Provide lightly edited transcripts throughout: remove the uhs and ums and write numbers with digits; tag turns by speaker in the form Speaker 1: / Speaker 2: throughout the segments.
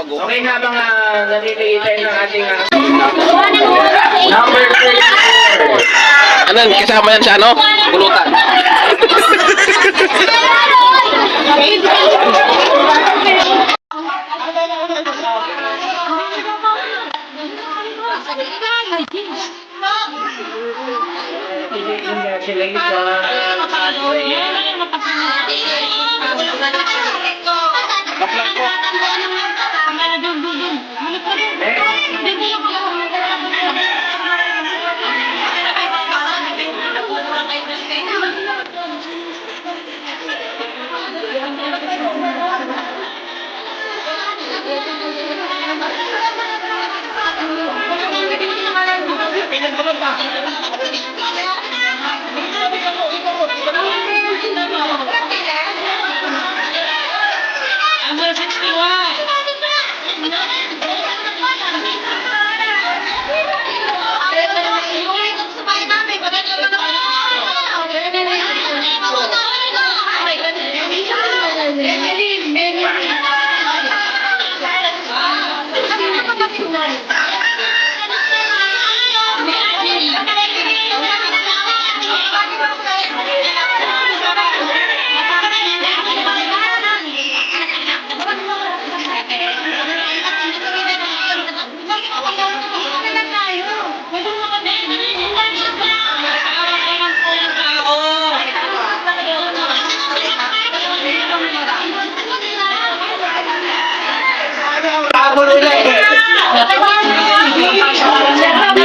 Speaker 1: Okay nga bang nalilitay ng ating number 34?
Speaker 2: Ano, kasama yan sa ano? Pulutan. Kaplag po.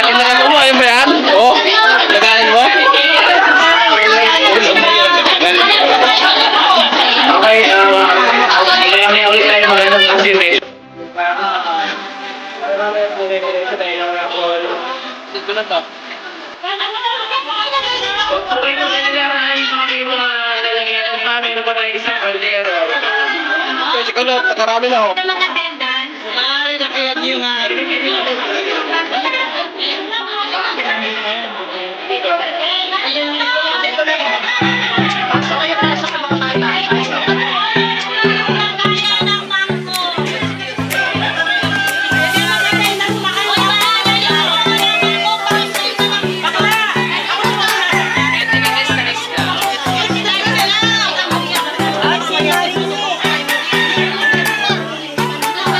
Speaker 2: Kailangan mo, ayun ba yan? Oo, lagayin mo.
Speaker 1: Okay, may ulit tayo magandang activity.
Speaker 2: Dito na to.
Speaker 1: Okay, kung nalalaman yung mga lalagyan ng mami na ba tayo isang kaldero?
Speaker 2: Kasi ko lang, takarami na ako.
Speaker 1: Ay, nakayat niyo nga.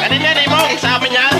Speaker 2: Kanina, di mo, isa amin yan.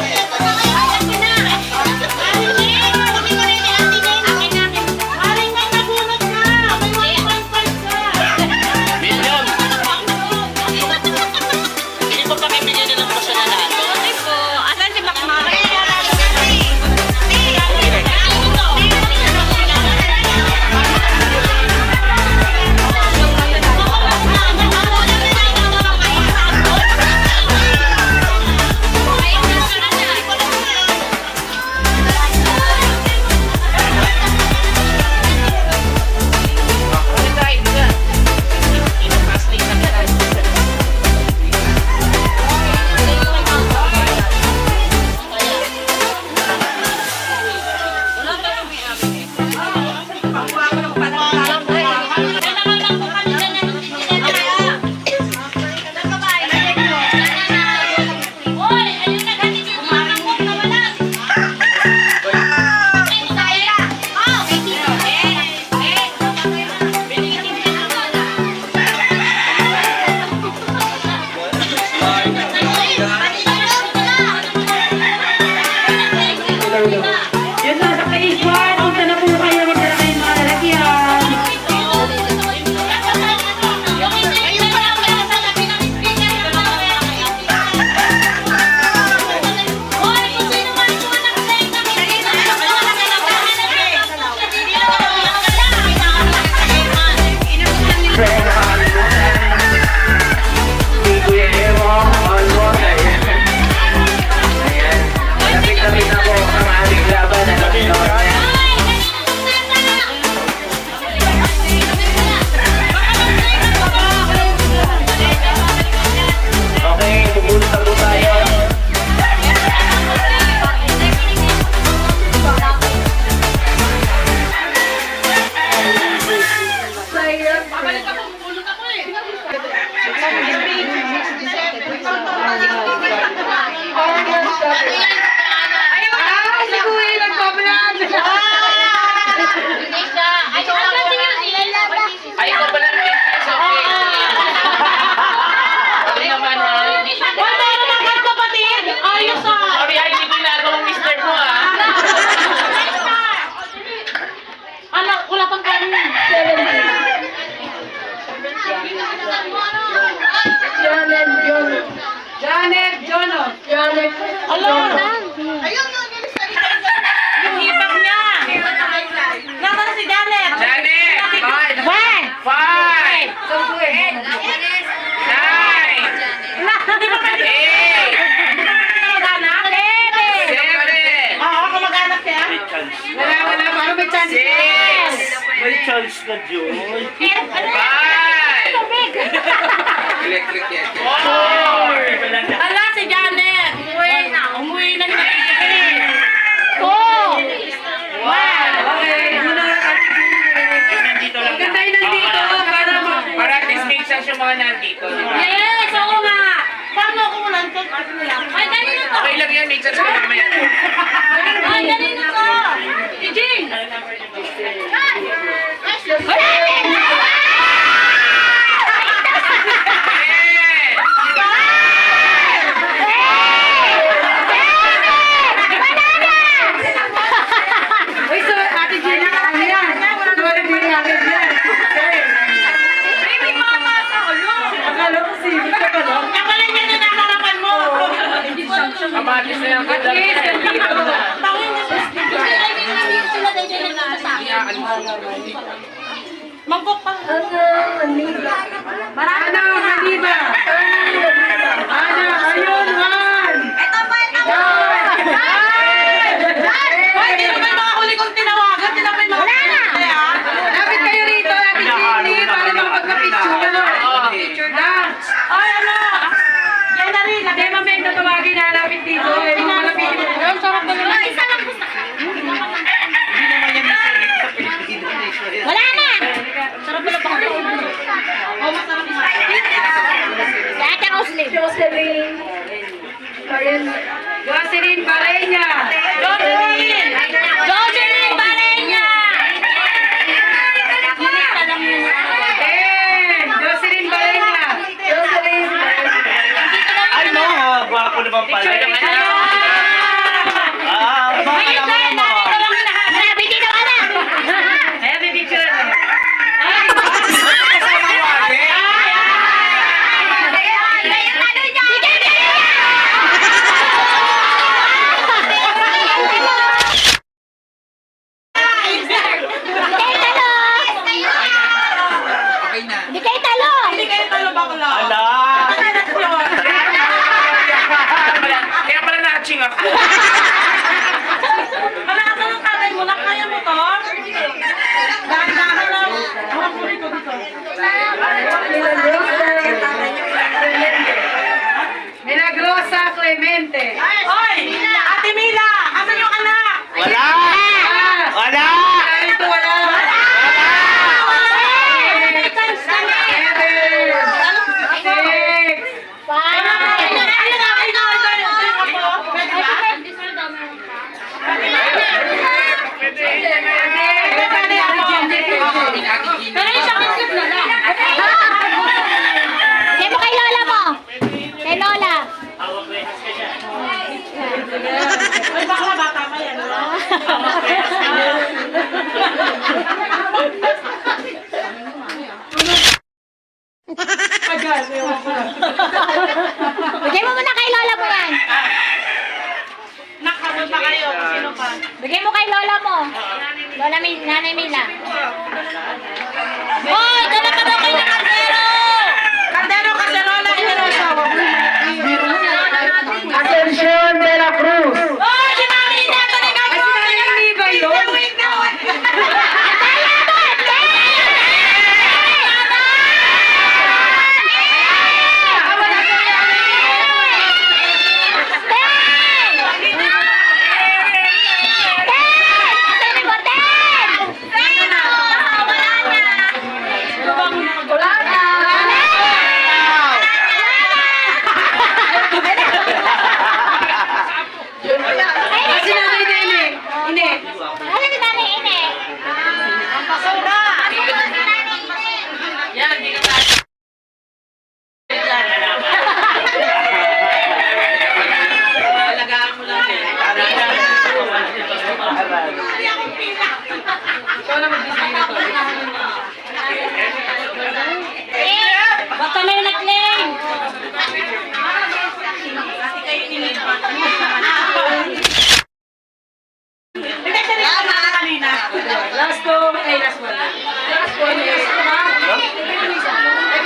Speaker 1: Janet Jono. Yung hipag niya. Nasaan si Janet?
Speaker 2: Janet! Five! Nine!
Speaker 1: Hindi ba pwede?
Speaker 2: Eight!
Speaker 1: Kamag-anak?
Speaker 2: Seven!
Speaker 1: Oo, kamag-anak siya. Wala. Paano may chance?
Speaker 2: Six!
Speaker 3: May chance na Diyos.
Speaker 2: Five! Electric yan.
Speaker 3: Four!
Speaker 1: Ala, si Janet. Umuwi na niya. Okay.
Speaker 3: Nandito lang.
Speaker 1: Ganda yun nandito.
Speaker 2: Para at least make sense yung mga nandito. di ba?
Speaker 1: Yes, oo nga. Paano ako lang? Ay, ganun na to.
Speaker 2: Okay lang yan, make sense ko mamaya.
Speaker 1: Ay, ganun na to. Si Jing. Uy, so, Ate Gina, ano yan? Sorry, hindi namin yan. Baby, mama sa ulo. Akala ko si Vita pa lang. Nakalan niya na nakarapan mo.
Speaker 2: Kamatis na yan.
Speaker 1: At least, nandito. Tawin niya sa Mangkok pa. Ano, Haniba? Ano, ayun, man. Ito ba, Ay, di naman makahuli kong tinawagan. Di naman makahuli. Lapit kayo rito, Ate Jenny, para makapag-picture na. Ay, ano? Yan na rin. Hindi, mamaya na tawagin na lapit dito. Malapit dito. Ang sarap na nila. Isa lang gusto. Wala na! Sarap pala pa kami. Oh, masarap na. Lahat ang uslim. Jocelyn. Jocelyn Barenya. Jocelyn! Jocelyn Barenya! Jocelyn Barenya. Jocelyn
Speaker 3: Ay, no, gwapo naman pala. Ala!
Speaker 2: Kaya pala na-hatching ako.
Speaker 1: Malakasan ang tatay mo, nakaya mo to? Dahan-dahan lang. Ang huli ko dito. Milagrosa Clemente. Oy! Ate Mila! Asan yung anak?
Speaker 3: Wala! Wala!
Speaker 1: Ito wala. May chance kami. Pero isang isip na lang.
Speaker 4: Bigay mo kay Lola mo. Kay Lola.
Speaker 1: Ay, bakla bata pa yan.
Speaker 4: Bigay mo muna kay Lola mo yan.
Speaker 1: Nakabot pa kayo kung sino pa.
Speaker 4: Bigay mo kay Lola mo. Lola Nanay Mila. Hoy, dala ka daw kay na kaldero.
Speaker 1: Kaldero, kaserola, generosa.
Speaker 5: Atención de la Cruz.
Speaker 1: Oh, si Mami Ina, talaga mo. Ay, si Mami ba yun?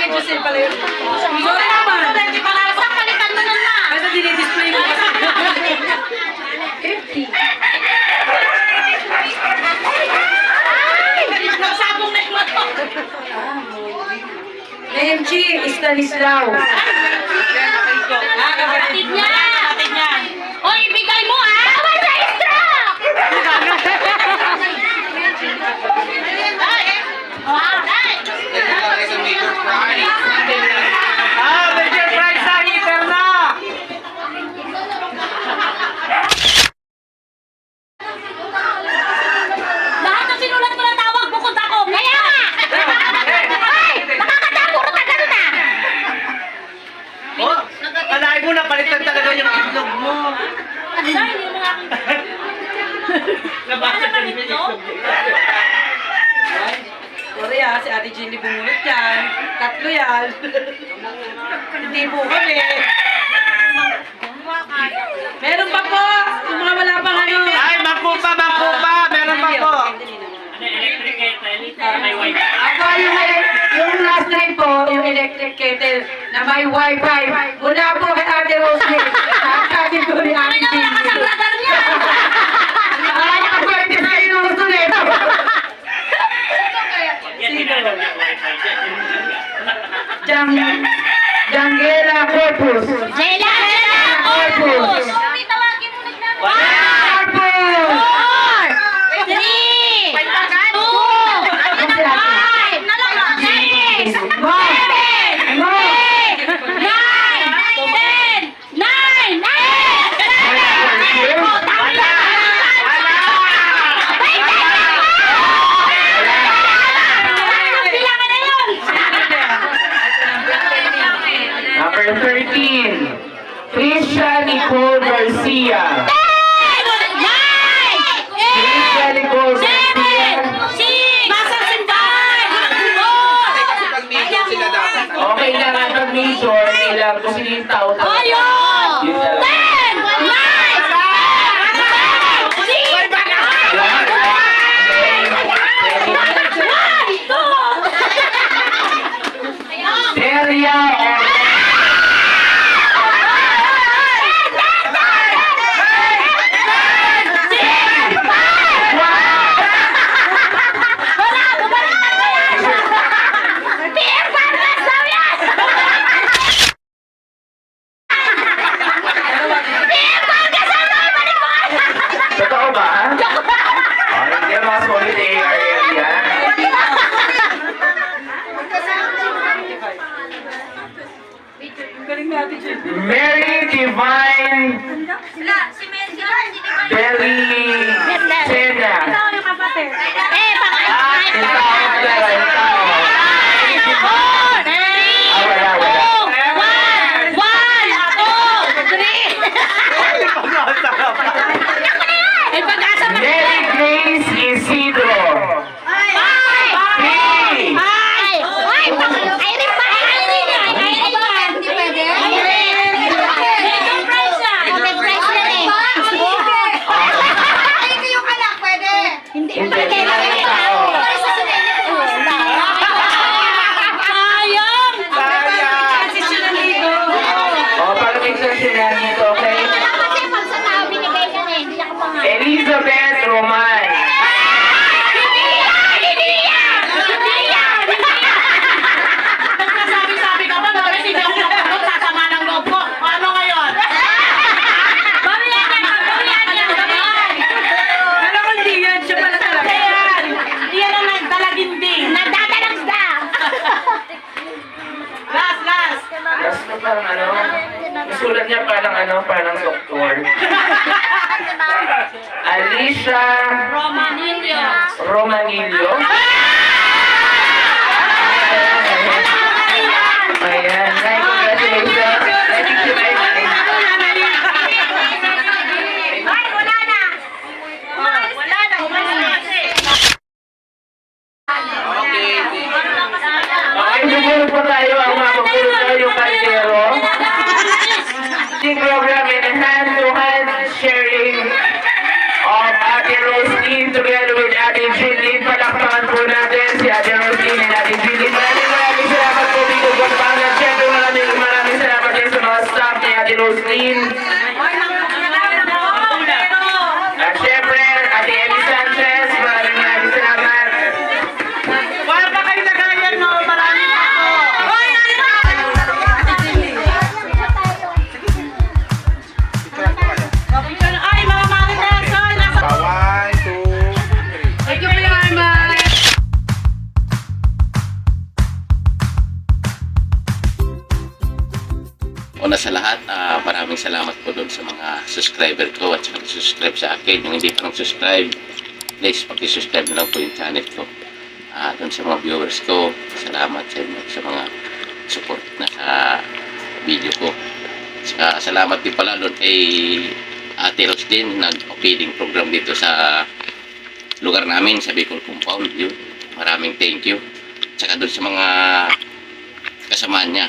Speaker 1: Kay Giselle pala yun. Sorry naman. Hindi pala.
Speaker 4: Basta palitan mo nun na.
Speaker 1: Basta dinidisplay mo kasi. 50.
Speaker 4: Nagsabong na yung mato.
Speaker 1: Nenchi Stanislao.
Speaker 4: Kapatid niya. O, ibigay mo ah. Tawag sa stroke.
Speaker 3: Major prize sa heater na!
Speaker 4: Lahat ng sinulat ko na tawag, bukod ako. Kaya nga! Ay! Makakatapuro ka ganun ah!
Speaker 3: Oh, kalahin mo na, palitan talaga yung itlog mo.
Speaker 4: Ano na, hindi mo nga
Speaker 3: Nabasa ko yung itlog.
Speaker 1: Sorry si Ate Jenny bumunot yan. 3 yan. Hindi po kami. Meron pa po. Yung mga wala pang ano.
Speaker 3: Ay, makupa! Meron pa po!
Speaker 1: Ako yung last trip po, yung electric kettle na may wifi. Mula po kay Ate Rosemary. Sabi ko ni Ate Jenny.
Speaker 4: Radar niya!
Speaker 1: Ay, nakapwerte na yung gusto nito. Jangela Corpus.
Speaker 4: Jela!
Speaker 1: Corpus.
Speaker 4: Tawagin mo nagdano.
Speaker 1: Corpus.
Speaker 4: 4, 3, 2, 5, 6, 7, 8, 9, 10, 9,
Speaker 5: Number 13, Trisha Nicole Garcia. Trisha Nicole Garcia. Okay lang ang pag-major, kailangan ko sila yung tao talaga. Yun na lang. Delia Totoo ba? Hindi ang mga solid area yan.
Speaker 1: Galing na Ate Jenny.
Speaker 5: Mary Divine Belly Sena.
Speaker 1: Yung kapatid.
Speaker 5: Yung tao talaga, yung tao. Mary Grace Isidro. Hey! Hindi lang yung tao. O, para may sila dito, okay? Elizabeth Roman.
Speaker 4: Sabi ka ba, bakit hindi ako napunod, sasama ng loob ko? Ano ngayon? Bawian yan.
Speaker 1: Alam ko hindi yan. Siya pala talaga.
Speaker 4: Yan ang nagdalaginding. Nagdadalagsda. Last.
Speaker 5: Gusto parang ano, sulat niya parang doktor. Alicia Romanillo. Ayan, congratulations. Okay, sumunod po tayo ang mga pagpulot yung kaldero. Team program in hand-to-hand sharing of Ate Rose Team together with Ate Jean. Palakpakan po natin si Ate Rose. Rosine and Ate Julie. Maraming salamat po dito po sa pangalan. Siyempre maraming salamat din sa mga staff ni Ate Rosine. At siyempre, Ate Ellie Sanchez, maraming salamat.
Speaker 3: Wala pa kayo nagayan, no? Maraming ako.
Speaker 1: Ay, mga Marites! Ay, nasa... Thank you, Kuya Arman!
Speaker 6: Una sa lahat, maraming salamat po doon sa mga subscriber ko at sa nag-subscribe sa akin. Yung hindi pa nag-subscribe, please pag-subscribe na lang po yung channel ko. Doon sa mga viewers ko, salamat sa inyo sa mga support na sa video ko. Saka salamat din pala doon kay Ate Rox din, nag-feeding program dito sa lugar namin, sa Bicol Compound. Yun. Maraming thank you. Saka doon sa mga kasama niya.